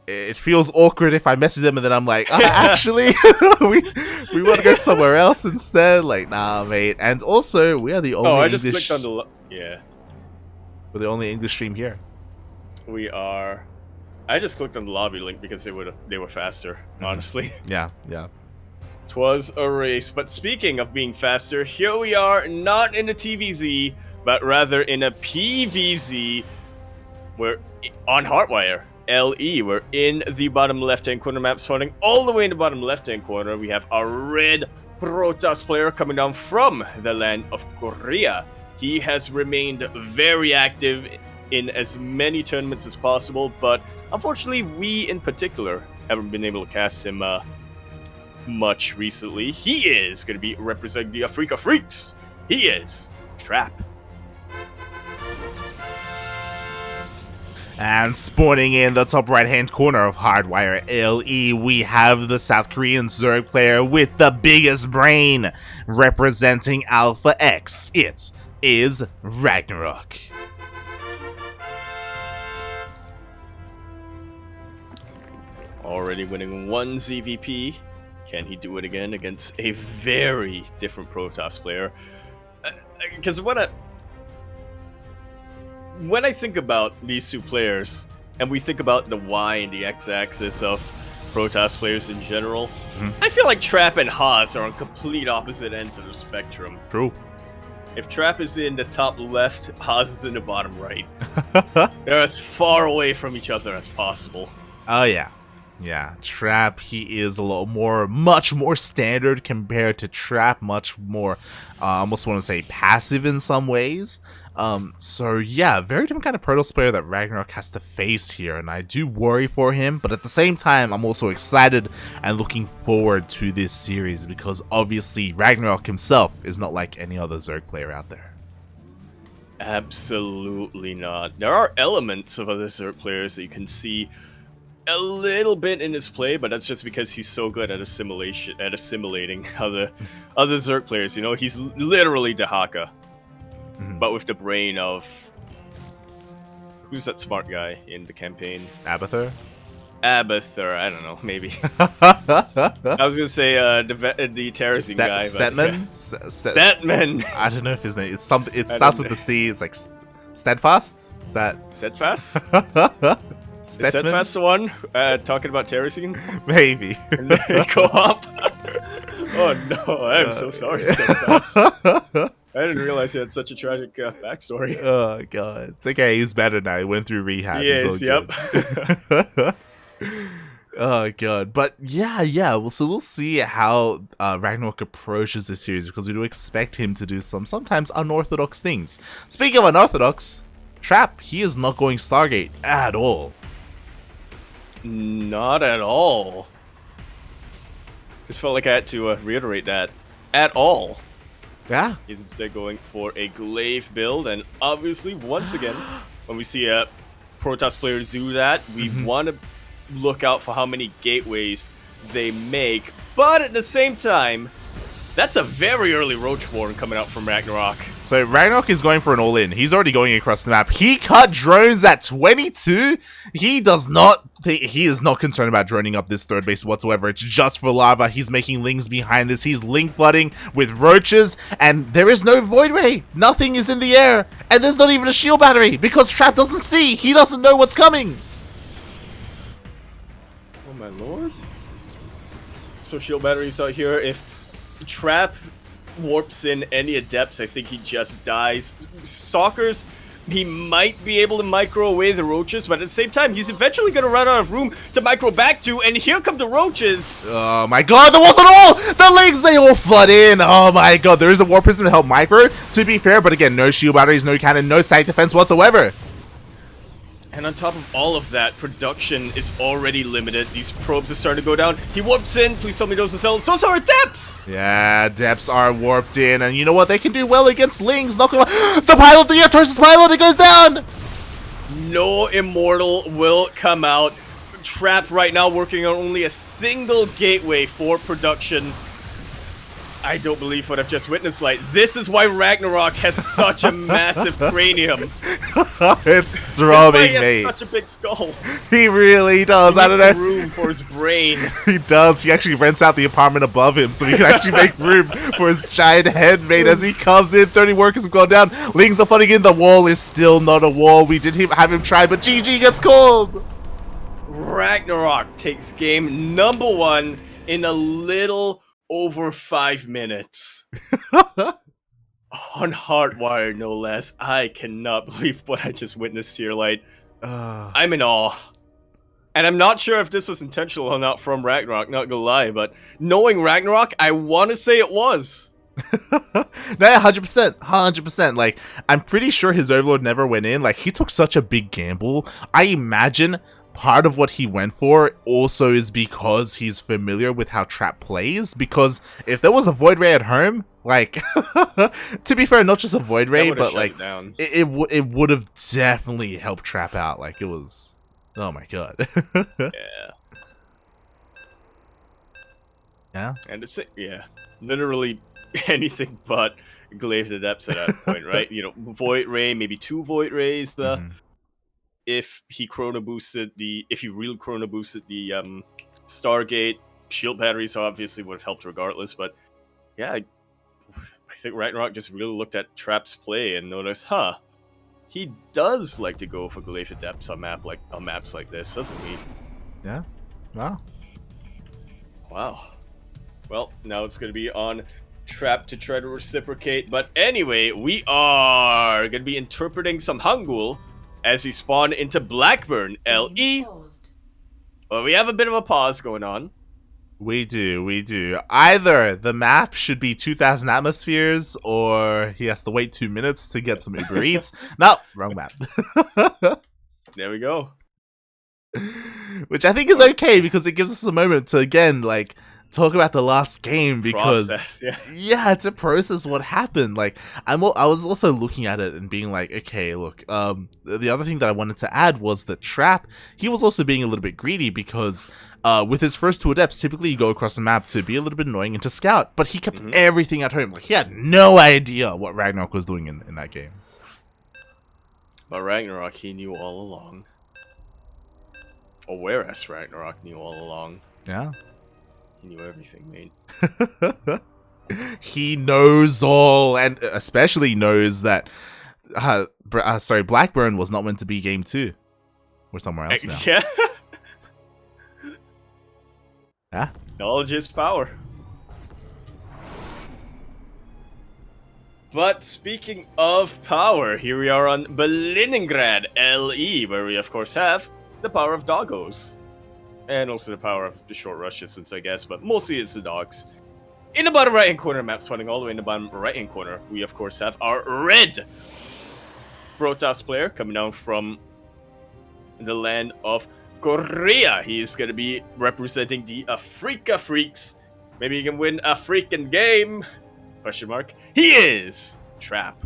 it feels awkward if I message them and then I'm like, actually, we want to go somewhere else instead. Like, nah, mate. And also, we are the only I just English. clicked on the yeah. We're the only English stream here. We are. I just clicked on the lobby link because they were faster. Honestly. Yeah. 'Twas a race. But speaking of being faster, here we are, not in a TvZ, but rather in a PvZ. We're on Hardwire. LE. We're in the bottom left-hand corner map, starting all the way in the bottom left-hand corner. We have a red Protoss player coming down from the land of Korea. He has remained very active in as many tournaments as possible, but unfortunately, we in particular haven't been able to cast him much recently. He is going to be representing the Afrika Freaks. He is Trap. And spawning in the top right-hand corner of Hardwire LE, we have the South Korean Zerg player with the biggest brain, representing Alpha X. It is RagnaroK. Already winning one ZVP. Can he do it again against a very different Protoss player? Because when I think about these two players, and we think about the Y and the X-axis of Protoss players in general, I feel like Trap and Haas are on complete opposite ends of the spectrum. True. If Trap is in the top left, Haas is in the bottom right. They're as far away from each other as possible. Oh yeah. Yeah, Trap, he is a little much more standard compared to Trap, much more, I almost want to say passive in some ways. So yeah, very different kind of Protoss player that RagnaroK has to face here, and I do worry for him, but at the same time, I'm also excited and looking forward to this series, because obviously RagnaroK himself is not like any other Zerg player out there. Absolutely not. There are elements of other Zerg players that you can see a little bit in his play, but that's just because he's so good at assimilating other Zerg players. You know, he's literally Dahaka, but with the brain of who's that smart guy in the campaign? Abathur? Abathur, I don't know, maybe. I was gonna say the terracing guy, Stetman? Stetman. I don't know if his name. It's something. It starts with the C. It's like Steadfast. Is that Steadfast? Stetman? Steadfast the one talking about terracing? Maybe. And then co-op? Oh no, I'm so sorry, Steadfast. I didn't realize he had such a tragic backstory. Oh god, it's okay. He's better now. He went through rehab. Yes, yep. Oh god, but yeah. So we'll see how RagnaroK approaches this series, because we do expect him to do sometimes unorthodox things. Speaking of unorthodox, Trap, he is not going Stargate at all. Not at all. Just felt like I had to reiterate that. At all. Yeah. He's instead going for a Glaive build, and obviously, once again, when we see a Protoss player do that, we want to look out for how many gateways they make, but at the same time, that's a very early Roach Warren coming out from RagnaroK. So RagnaroK is going for an all-in. He's already going across the map. He cut drones at 22. He is not concerned about droning up this third base whatsoever. It's just for lava. He's making lings behind this. He's link flooding with roaches, and there is no void ray. Nothing is in the air, and there's not even a shield battery because Trap doesn't see. He doesn't know what's coming. Oh my lord. So shield batteries out here. If Trap warps in any adepts, I think he just dies. Stalkers, he might be able to micro away the roaches, but at the same time, he's eventually going to run out of room to micro back to, and here come the roaches. Oh my god, there wasn't all! The legs, they all flood in! Oh my god, there is a War Prism to help micro, to be fair, but again, no shield batteries, no cannon, no static defense whatsoever. And on top of all of that, production is already limited. These probes are starting to go down. He warps in. Please tell me those are cells. So are depths! Yeah, depths are warped in, and you know what? They can do well against Lings. Not gonna the pilot, the Artosis pilot, it goes down! No Immortal will come out. Trapped right now, working on only a single gateway for production. I don't believe what I've just witnessed, Light. This is why RagnaroK has such a massive cranium. It's That's why throbbing, he has mate. such a big skull. He really does. He I don't needs know. room for his brain. He does. He actually rents out the apartment above him so he can actually make room for his giant head, mate. As he comes in, 30 workers have gone down. Lings are fighting in. The wall is still not a wall. We did have him try, but GG gets called. RagnaroK takes game number 1 in a little over 5 minutes. On Hardwire, no less. I cannot believe what I just witnessed here, Light. I'm in awe. And I'm not sure if this was intentional or not from RagnaroK, not gonna lie, but knowing RagnaroK, I want to say it was. No, 100%, 100%. Like, I'm pretty sure his Overlord never went in. Like, he took such a big gamble. I imagine part of what he went for also is because he's familiar with how Trap plays. Because if there was a Void Ray at home, like, to be fair, not just a Void Ray, but like, it would have definitely helped Trap out. Like, it was, oh my god. Yeah. Yeah. And it's, yeah, literally anything but Glaive the Depths at that point, right? You know, Void Ray, maybe 2 Void Rays. If he chrono boosted if he real chrono boosted the Stargate, shield batteries obviously would have helped regardless. But yeah, I think RagnaroK just really looked at Trap's play and noticed, he does like to go for Glaive the Depths on maps like this, doesn't he? Yeah. Wow. Wow. Well, now it's going to be on Trap to try to reciprocate. But anyway, we are going to be interpreting some Hangul as we spawn into Blackburn, LE. Well, we have a bit of a pause going on. We do. Either the map should be 2,000 atmospheres, or he has to wait 2 minutes to get some Uber Eats. No, wrong map. There we go. Which I think is okay, because it gives us a moment to, again, like, talk about the last game, because yeah, to process what happened. Like, I was also looking at it and being like, okay, look, the other thing that I wanted to add was that Trap, he was also being a little bit greedy, because with his first 2 adepts, typically you go across the map to be a little bit annoying and to scout, but he kept everything at home. Like, he had no idea what RagnaroK was doing in that game. But RagnaroK, he knew all along. Or whereas RagnaroK knew all along. Yeah. He knew everything, mate. He knows all, and especially knows that Blackburn was not meant to be game 2. We're somewhere else now. Yeah. Yeah. Knowledge is power. But speaking of power, here we are on Berlingrad LE, where we of course have the power of doggos. And also the power of the short rush distance, I guess, but mostly it's the dogs. In the bottom right-hand corner, map spawning all the way in the bottom right-hand corner, we of course have our red Protoss player coming down from the land of Korea. He is going to be representing the Afrika Freaks. Maybe he can win a freaking game? Question mark. He is Trap.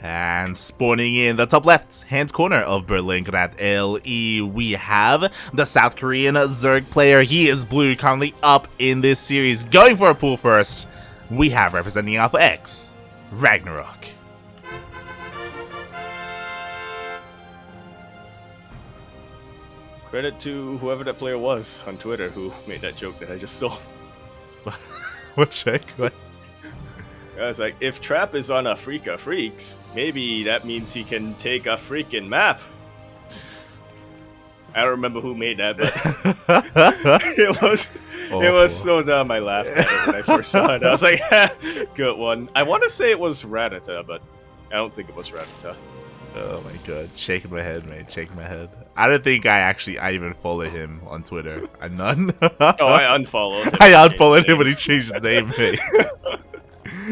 And spawning in the top left hand corner of Berlingrad LE, we have the South Korean Zerg player. He is blue, currently up in this series. Going for a pull first, we have representing Alpha X, RagnaroK. Credit to whoever that player was on Twitter who made that joke that I just stole. What check? What? I was like, if Trap is on Afrika Freaks, maybe that means he can take a freaking map. I don't remember who made that, but it was so dumb. I laughed at it when I first saw it. I was like, good one. I want to say it was Radata, but I don't think it was Radata. Oh my god, shaking my head, mate, shaking my head. I don't think I even followed him on Twitter. I'm none. I unfollowed him. I unfollowed him when he changed his name, mate.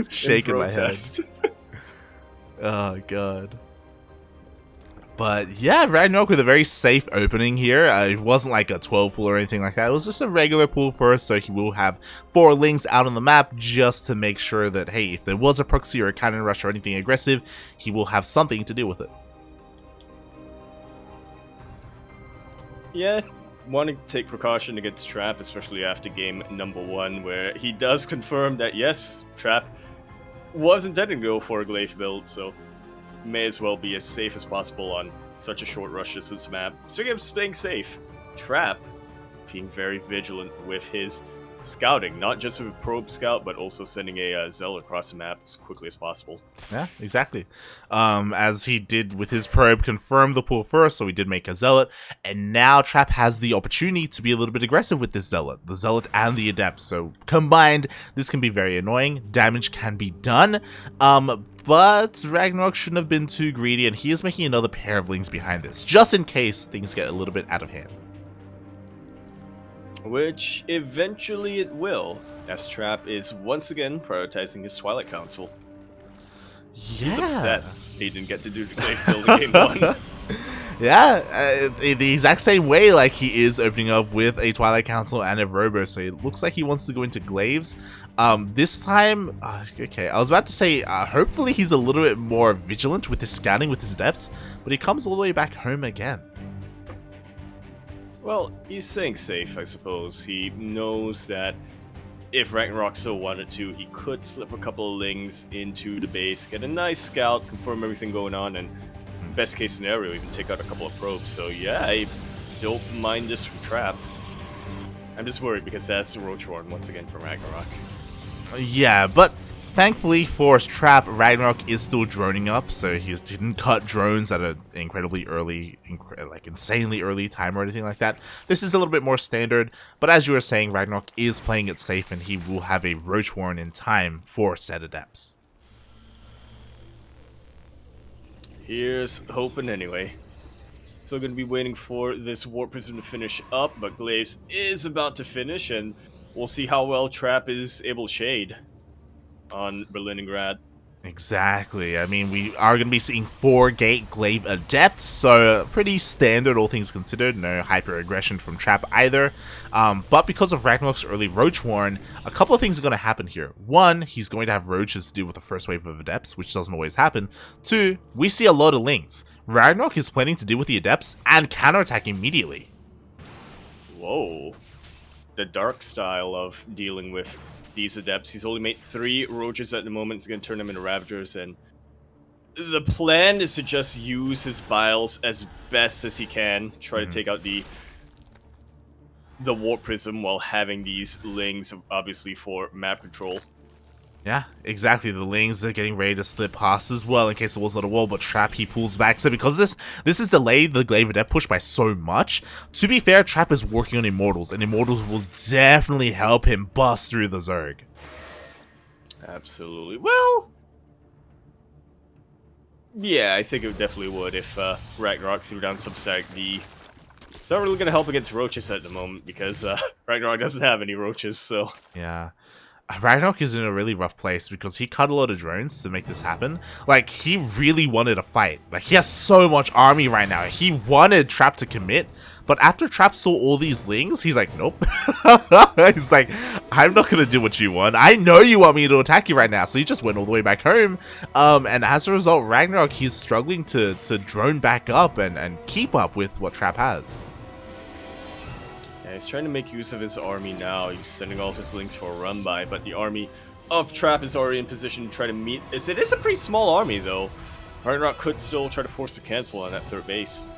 Shaking my head. Oh god. But yeah, RagnaroK with a very safe opening here. It wasn't like a 12 pool or anything like that. It was just a regular pool first, so he will have 4 links out on the map just to make sure that, hey, if there was a proxy or a cannon rush or anything aggressive, he will have something to do with it. Yeah, want to take precaution against Trap, especially after game number 1, where he does confirm that yes, Trap was intending to go for a Glaive build, so may as well be as safe as possible on such a short rush distance map. Speaking of staying safe, Trap being very vigilant with his scouting, not just with a probe scout, but also sending a zealot across the map as quickly as possible. Yeah, exactly. As he did with his probe, confirmed the pull first, so he did make a zealot, and now Trap has the opportunity to be a little bit aggressive with this zealot, the zealot and the adept. So combined, this can be very annoying. Damage can be done, but RagnaroK shouldn't have been too greedy, and he is making another pair of lings behind this, just in case things get a little bit out of hand. Which eventually it will, as Trap is once again prioritizing his Twilight Council. Yeah. He's upset he didn't get to do the Glaive build in game 1. Yeah, the exact same way like he is opening up with a Twilight Council and a Robo, so it looks like he wants to go into Glaives. This time, okay, I was about to say, hopefully he's a little bit more vigilant with his scouting, with his adepts, but he comes all the way back home again. Well, he's staying safe, I suppose. He knows that if RagnaroK so wanted to, he could slip a couple of lings into the base, get a nice scout, confirm everything going on, and best case scenario, even take out a couple of probes. So yeah, I don't mind this from Trap. I'm just worried because that's the Roach Horn once again from RagnaroK. Yeah, but thankfully for Trap, RagnaroK is still droning up, so he didn't cut drones at an incredibly early, like insanely early time or anything like that. This is a little bit more standard, but as you were saying, RagnaroK is playing it safe, and he will have a Roach Horn in time for said adepts. Here's hoping anyway. Still going to be waiting for this Warp Prism to finish up, but Glaives is about to finish, and we'll see how well Trap is able to shade on Berlingrad. Exactly. I mean, we are going to be seeing 4-gate Glaive Adept, so pretty standard all things considered. No hyper-aggression from Trap either. But because of RagnaroK's early Roach Horn, a couple of things are going to happen here. One, he's going to have Roaches to do with the first wave of Adepts, which doesn't always happen. Two, we see a lot of Lings. RagnaroK is planning to deal with the Adepts and counterattack immediately. Whoa. The dark style of dealing with these Adepts. He's only made 3 Roaches at the moment. He's going to turn them into Ravagers, and the plan is to just use his Biles as best as he can. Try to take out the Warp Prism while having these Lings, obviously, for map control. Yeah, exactly. The Lings are getting ready to slip past as well in case the wall's not a wall, but Trap, he pulls back. So because this has delayed the Glaive Adept push by so much, to be fair, Trap is working on Immortals, and Immortals will definitely help him bust through the Zerg. Absolutely. Well, yeah, I think it definitely would if RagnaroK threw down some Static V. It's not really going to help against Roaches at the moment because RagnaroK doesn't have any Roaches, so... Yeah. RagnaroK is in a really rough place because he cut a lot of drones to make this happen. Like, he really wanted a fight. Like, he has so much army right now. He wanted Trap to commit, but after Trap saw all these Lings, he's like, nope. He's like, I'm not gonna do what you want. I know you want me to attack you right now, so he just went all the way back home. And as a result, RagnaroK, he's struggling to drone back up and keep up with what Trap has. He's trying to make use of his army now. He's sending all of his Lings for a run by, but the army of Trap is already in position to try to meet. It is a pretty small army, though. RagnaroK could still try to force the cancel on that third base.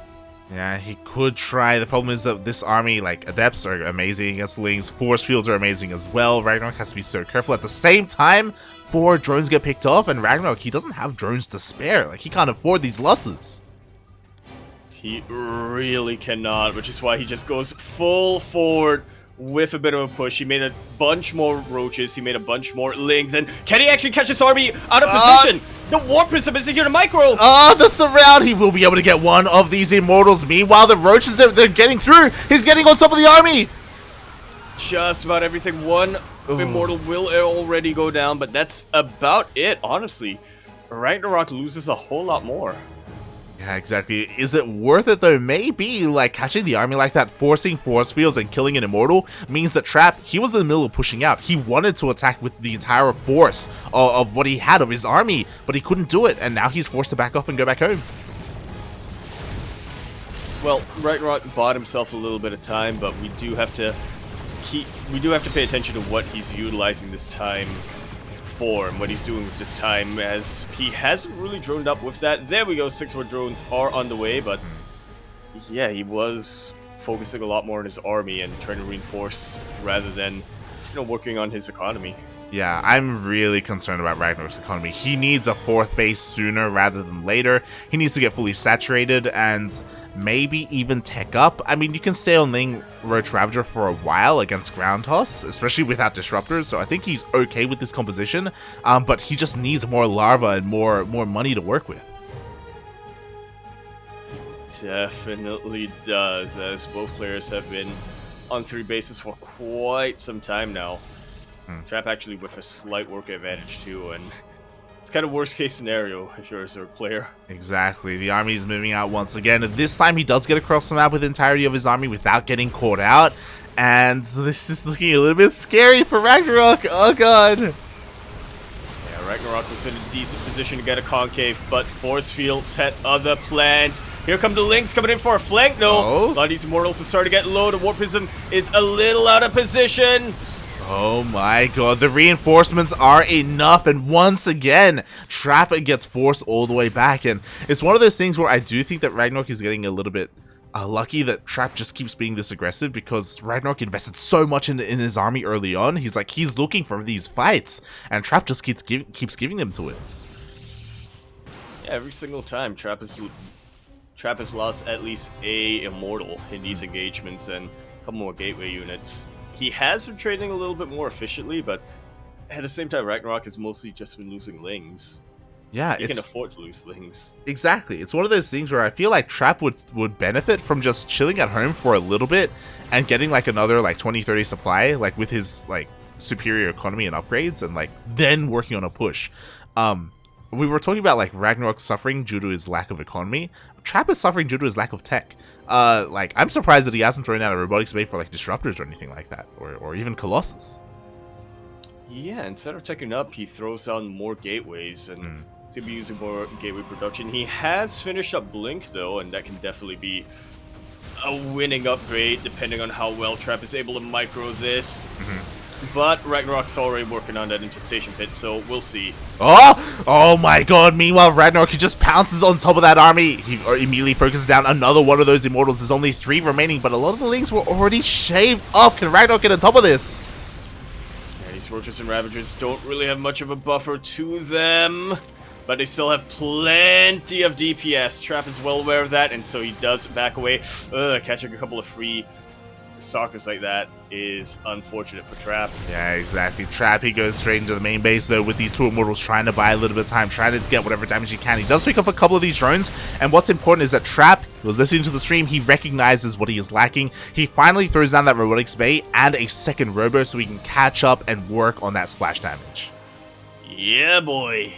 Yeah, he could try. The problem is that this army, like, Adepts are amazing against Lings, Force Fields are amazing as well. RagnaroK has to be so careful. At the same time, 4 drones get picked off, and RagnaroK, he doesn't have drones to spare. Like, he can't afford these losses. He really cannot, which is why he just goes full forward with a bit of a push. He made a bunch more Roaches, he made a bunch more Lings, and can he actually catch his army out of position? The Warp Prism is here to micro! The surround! He will be able to get one of these Immortals. Meanwhile, the Roaches, they're getting through! He's getting on top of the army! Just about everything. One Immortal will already go down, but that's about it, honestly. RagnaroK loses a whole lot more. Yeah, exactly. Is it worth it though? Maybe, like, catching the army like that, forcing Force Fields and killing an Immortal means that Trap, he was in the middle of pushing out. He wanted to attack with the entire force of what he had of his army, but he couldn't do it, and now he's forced to back off and go back home. Well, Ragnarok bought himself a little bit of time, but we do have to pay attention to what he's utilizing this time for and what he's doing with this time, as he hasn't really droned up with that. There we go, 6 more drones are on the way, but yeah, he was focusing a lot more on his army and trying to reinforce rather than, working on his economy. Yeah, I'm really concerned about Ragnarok's economy. He needs a 4th base sooner rather than later. He needs to get fully saturated and maybe even tech up. I mean, you can stay on Ling Roach Ravager for a while against ground toss, especially without disruptors, so I think he's okay with this composition, but he just needs more larva and more money to work with. Definitely does, as both players have been on 3 bases for quite some time now. Trap actually with a slight work advantage too, and it's kind of worst case scenario if you're a Zerg player. Exactly, the army is moving out once again, and this time he does get across the map with the entirety of his army without getting caught out, and this is looking a little bit scary for RagnaroK. Oh god. Yeah, RagnaroK was in a decent position to get a concave, but force fields had other plans. Here come the Lynx coming in for a flank. No, a lot of these Immortals are starting to get low. The Warp Prism is a little out of position. Oh my god, the reinforcements are enough, and once again, Trap gets forced all the way back, and it's one of those things where I do think that RagnaroK is getting a little bit lucky that Trap just keeps being this aggressive, because RagnaroK invested so much in his army early on. He's looking for these fights, and Trap just keeps giving them to him. Yeah, every single time, Trap has lost at least a Immortal in these engagements and a couple more Gateway units. He has been trading a little bit more efficiently, but at the same time, RagnaroK has mostly just been losing Lings. Yeah, he can afford to lose Lings. Exactly. It's one of those things where I feel like Trap would benefit from just chilling at home for a little bit and getting like another like 20-30 supply, like with his like superior economy and upgrades, and like then working on a push. We were talking about like RagnaroK suffering due to his lack of economy. Trap is suffering due to his lack of tech. Like, I'm surprised that he hasn't thrown out a robotics bay for like disruptors or anything like that, or even Colossus. Yeah, instead of teching up, he throws down more gateways, and he's gonna be using more gateway production. He has finished up Blink though, and that can definitely be a winning upgrade depending on how well Trap is able to micro this. But RagnaroK's already working on that infestation pit, so we'll see. Oh my god, meanwhile RagnaroK just pounces on top of that army. He immediately focuses down another one of those Immortals. There's only 3 remaining, but a lot of the Lings were already shaved off. Can RagnaroK get on top of this? Yeah, these Roaches and Ravagers don't really have much of a buffer to them, but they still have plenty of DPS. Trap is well aware of that, and so he does back away. Catching a couple of free Stalkers like that is unfortunate for Trap. Yeah, exactly. Trap, he goes straight into the main base though with these 2 Immortals, trying to buy a little bit of time, trying to get whatever damage he can. He does pick up a couple of these drones, and what's important is that Trap was listening to the stream. He recognizes what he is lacking. He finally throws down that robotics bay and a second robo so he can catch up and work on that splash damage. Yeah, boy.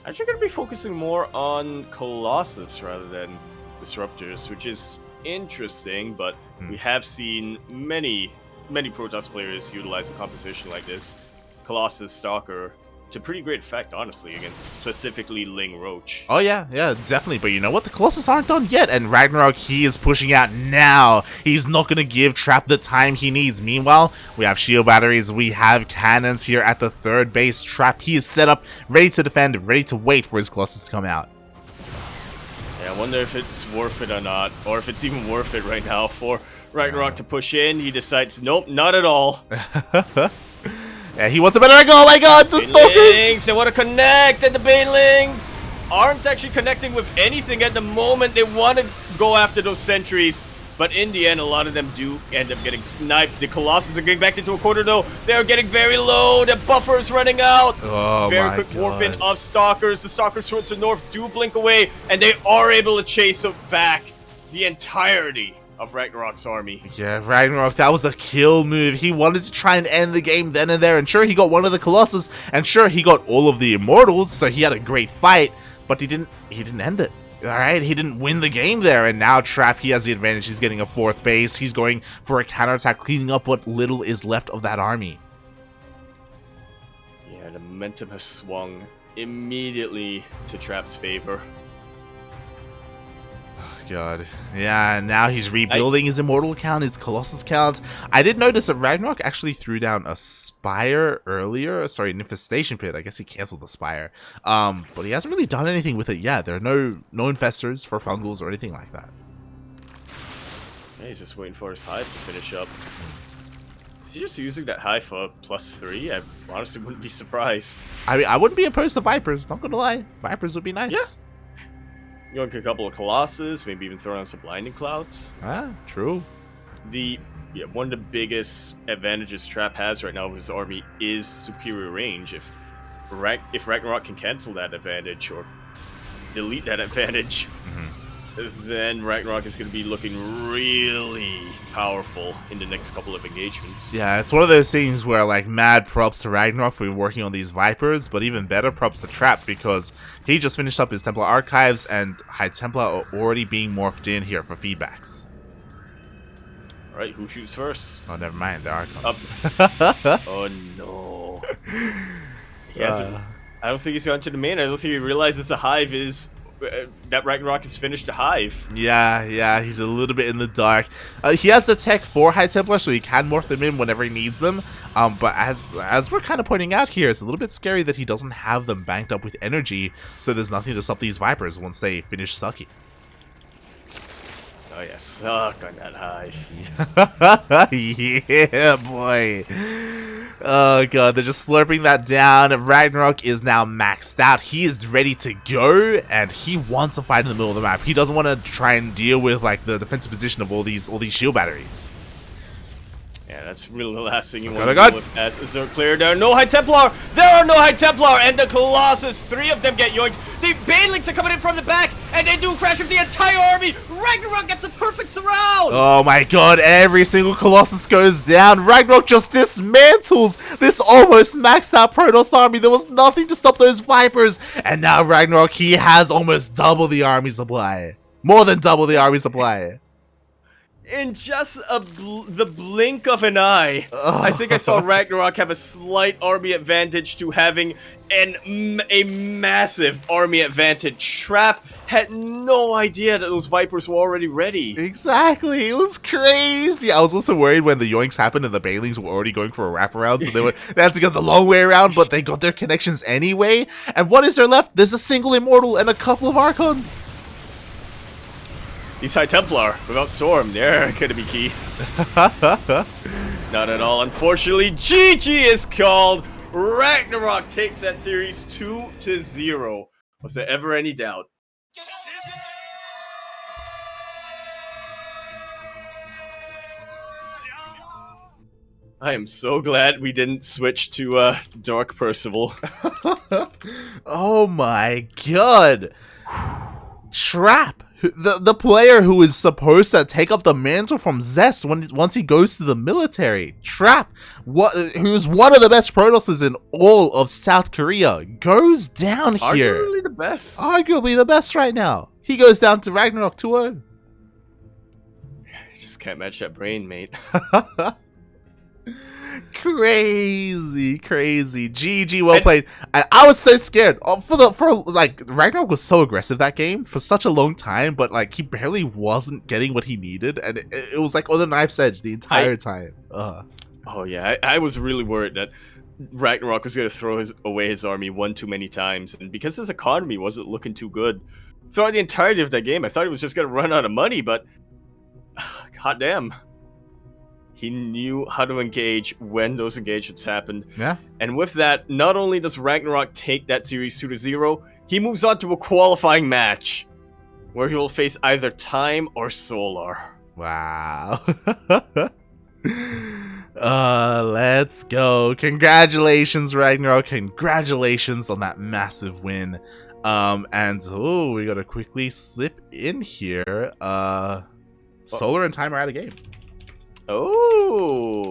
Actually going to be focusing more on Colossus rather than Disruptors, which is interesting, but we have seen many Protoss players utilize a composition like this, Colossus Stalker, to pretty great effect, honestly, against specifically Ling Roach. Oh yeah, definitely. But you know what? The Colossus aren't done yet, and RagnaroK, he is pushing out now. He's not going to give Trap the time he needs. Meanwhile, we have shield batteries, we have cannons here at the 3rd base. Trap, he is set up, ready to defend, ready to wait for his Colossus to come out. Yeah, I wonder if it's worth it or not, or if it's even worth it right now for RagnaroK to push in. He decides, nope, not at all. Yeah, he wants a better angle. Oh my god, the Stalkers! They want to connect, and the Banelings aren't actually connecting with anything at the moment. They want to go after those sentries, but in the end, a lot of them do end up getting sniped. The Colossus are getting back into a corner, though. They're getting very low. The buffer is running out. Oh very my quick god. warp in of Stalkers. The Stalkers towards the north do blink away, and they are able to chase back the entirety of RagnaroK's army. Yeah, RagnaroK, that was a kill move. He wanted to try and end the game then and there, and sure, he got one of the Colossus, and sure, he got all of the Immortals, so he had a great fight, but he didn't end it. Alright, he didn't win the game there, and now Trap, he has the advantage. He's getting a 4th base. He's going for a counterattack, cleaning up what little is left of that army. Yeah, the momentum has swung immediately to Trap's favor. God. Yeah, now he's rebuilding his Immortal count, his Colossus count. I did notice that RagnaroK actually threw down a Spire earlier. Sorry, an Infestation Pit. I guess he canceled the Spire. But he hasn't really done anything with it yet. There are no Infestors for Fungals or anything like that. Yeah, he's just waiting for his Hive to finish up. Is he just using that Hive for +3? I honestly wouldn't be surprised. I mean, I wouldn't be opposed to Vipers, not gonna lie. Vipers would be nice. Yeah. Going a couple of Colossus, maybe even throw on some Blinding Clouds. Ah, true. One of the biggest advantages Trap has right now with his army is superior range. If RagnaroK can cancel that advantage or delete that advantage, then RagnaroK is going to be looking really powerful in the next couple of engagements. Yeah, it's one of those things where, like, mad props to RagnaroK for working on these Vipers, but even better props to Trap because he just finished up his Templar Archives and High Templar are already being morphed in here for feedbacks. Alright, who shoots first? Oh, never mind, there are Archons. Oh no. He hasn't, I don't think he's gone to the main. I don't think he realizes the Hive is... that RagnaroK has finished the Hive. Yeah, he's a little bit in the dark. He has the tech for High Templar, so he can morph them in whenever he needs them. But as we're kind of pointing out here, it's a little bit scary that he doesn't have them banked up with energy, so there's nothing to stop these Vipers once they finish sucking. Oh yeah, suck on that Hive. Yeah, boy. Oh god, they're just slurping that down. RagnaroK is now maxed out. He is ready to go, and he wants to fight in the middle of the map. He doesn't want to try and deal with like the defensive position of all these shield batteries. Yeah, that's really the last thing you Oh want god, to do with as Zerg clear. There are no High Templar! There are no High Templar! And the Colossus, 3 of them get yoinked. The Banelings are coming in from the back, and they do crash with the entire army! RagnaroK gets a perfect surround! Oh my god, every single Colossus goes down. RagnaroK just dismantles this almost maxed out Protoss army. There was nothing to stop those Vipers. And now RagnaroK, he has almost double the army supply. More than double the army supply. In just the blink of an eye, I think I saw RagnaroK have a slight army advantage to having a massive army advantage. Trap had no idea that those Vipers were already ready. Exactly, it was crazy. I was also worried when the yoinks happened and the Banelings were already going for a wraparound, so they had to go the long way around, but they got their connections anyway. And what is there left? There's a single Immortal and a couple of Archons. These High Templar, without Storm, they're gonna be key. Not at all. Unfortunately, GG is called. RagnaroK takes that series 2-0. Was there ever any doubt? I am so glad we didn't switch to Dark Percival. Oh my god. Trap. The player who is supposed to take up the mantle from Zest once he goes to the military. Trap, who's one of the best Protosses in all of South Korea, goes down here. Arguably the best. Arguably the best right now. He goes down to RagnaroK 2-0. I just can't match that brain, mate. Crazy. GG, well played. I was so scared. RagnaroK was so aggressive that game for such a long time, but like he barely wasn't getting what he needed, and it was like on the knife's edge the entire time. Oh yeah, I was really worried that RagnaroK was going to throw away his army one too many times, and because his economy wasn't looking too good throughout the entirety of that game, I thought he was just going to run out of money, but god damn. He knew how to engage when those engagements happened. Yeah. And with that, not only does RagnaroK take that series 2-0, he moves on to a qualifying match where he will face either Time or Solar. Wow. Let's go. Congratulations, RagnaroK. Congratulations on that massive win. And we gotta quickly slip in here. Solar and Time are out of game. Oh.